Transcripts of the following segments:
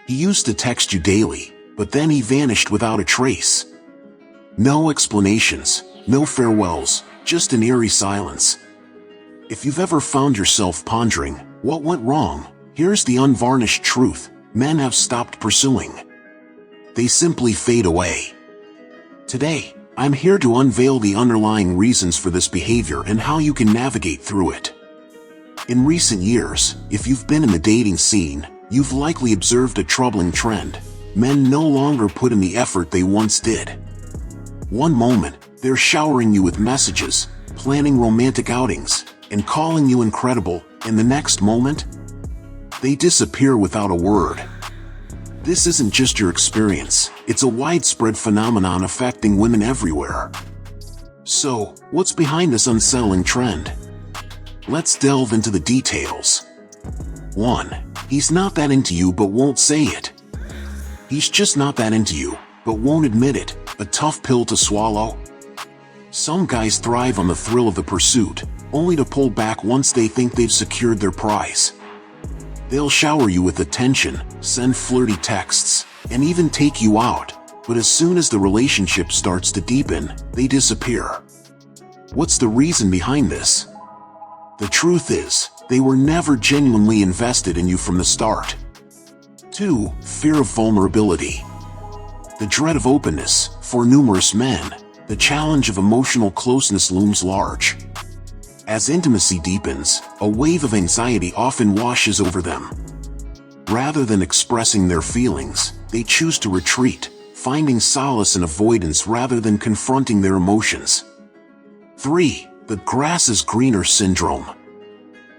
He used to text you daily, but then he vanished without a trace. No explanations, no farewells, just an eerie silence. If you've ever found yourself pondering, what went wrong, here's the unvarnished truth: men have stopped pursuing. They simply fade away. Today, I'm here to unveil the underlying reasons for this behavior and how you can navigate through it. In recent years, if you've been in the dating scene, you've likely observed a troubling trend. Men no longer put in the effort they once did. One moment, they're showering you with messages, planning romantic outings, and calling you incredible, and the next moment, they disappear without a word. This isn't just your experience, it's a widespread phenomenon affecting women everywhere. So, what's behind this unsettling trend? Let's delve into the details. 1. He's not that into you but won't say it. He's just not that into you, but won't admit it. A tough pill to swallow? Some guys thrive on the thrill of the pursuit, only to pull back once they think they've secured their prize. They'll shower you with attention, send flirty texts, and even take you out, but as soon as the relationship starts to deepen, they disappear. What's the reason behind this? The truth is, they were never genuinely invested in you from the start. 2. Fear of vulnerability. The dread of openness. For numerous men, the challenge of emotional closeness looms large. As intimacy deepens, a wave of anxiety often washes over them. Rather than expressing their feelings, they choose to retreat, finding solace in avoidance rather than confronting their emotions. 3. The grass is greener syndrome.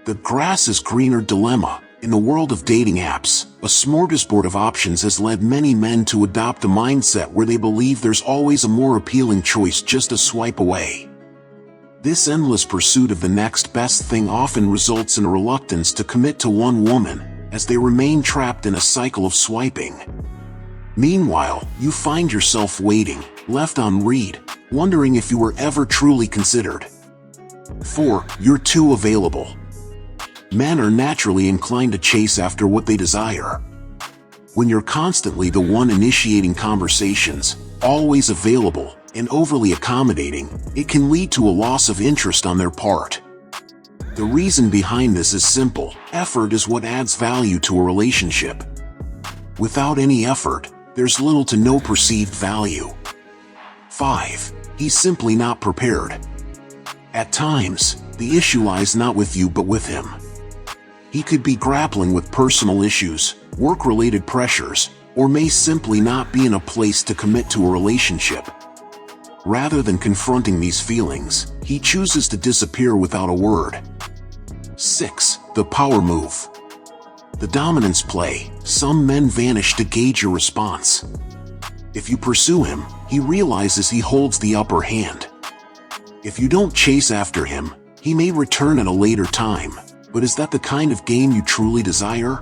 The grass is greener dilemma. In the world of dating apps, a smorgasbord of options has led many men to adopt a mindset where they believe there's always a more appealing choice just a swipe away. This endless pursuit of the next best thing often results in a reluctance to commit to one woman, as they remain trapped in a cycle of swiping. Meanwhile, you find yourself waiting, left on read, wondering if you were ever truly considered. 4. You're too available. Men are naturally inclined to chase after what they desire. When you're constantly the one initiating conversations, always available, and overly accommodating, it can lead to a loss of interest on their part. The reason behind this is simple: effort is what adds value to a relationship. Without any effort, there's little to no perceived value. 5. He's simply not prepared. At times, the issue lies not with you but with him. He could be grappling with personal issues, work-related pressures, or may simply not be in a place to commit to a relationship. Rather than confronting these feelings, he chooses to disappear without a word. 6. The power move. The dominance play. Some men vanish to gauge your response. If you pursue him, he realizes he holds the upper hand. If you don't chase after him, he may return at a later time. But is that the kind of game you truly desire?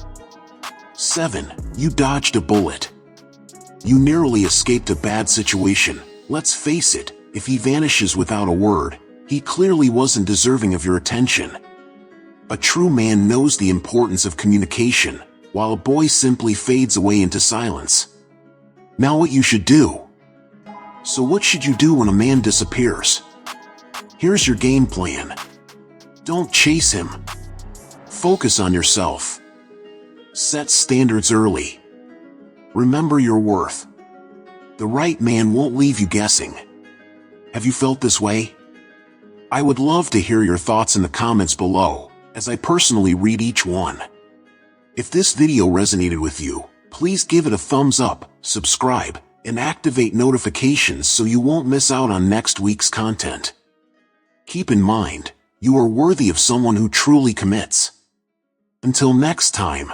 7. You dodged a bullet. You narrowly escaped a bad situation. Let's face it, if he vanishes without a word, he clearly wasn't deserving of your attention. A true man knows the importance of communication, while a boy simply fades away into silence. Now what you should do. So what should you do when a man disappears? Here's your game plan. Don't chase him. Focus on yourself. Set standards early. Remember your worth. The right man won't leave you guessing. Have you felt this way? I would love to hear your thoughts in the comments below, as I personally read each one. If this video resonated with you, please give it a thumbs up, subscribe, and activate notifications so you won't miss out on next week's content. Keep in mind, you are worthy of someone who truly commits. Until next time.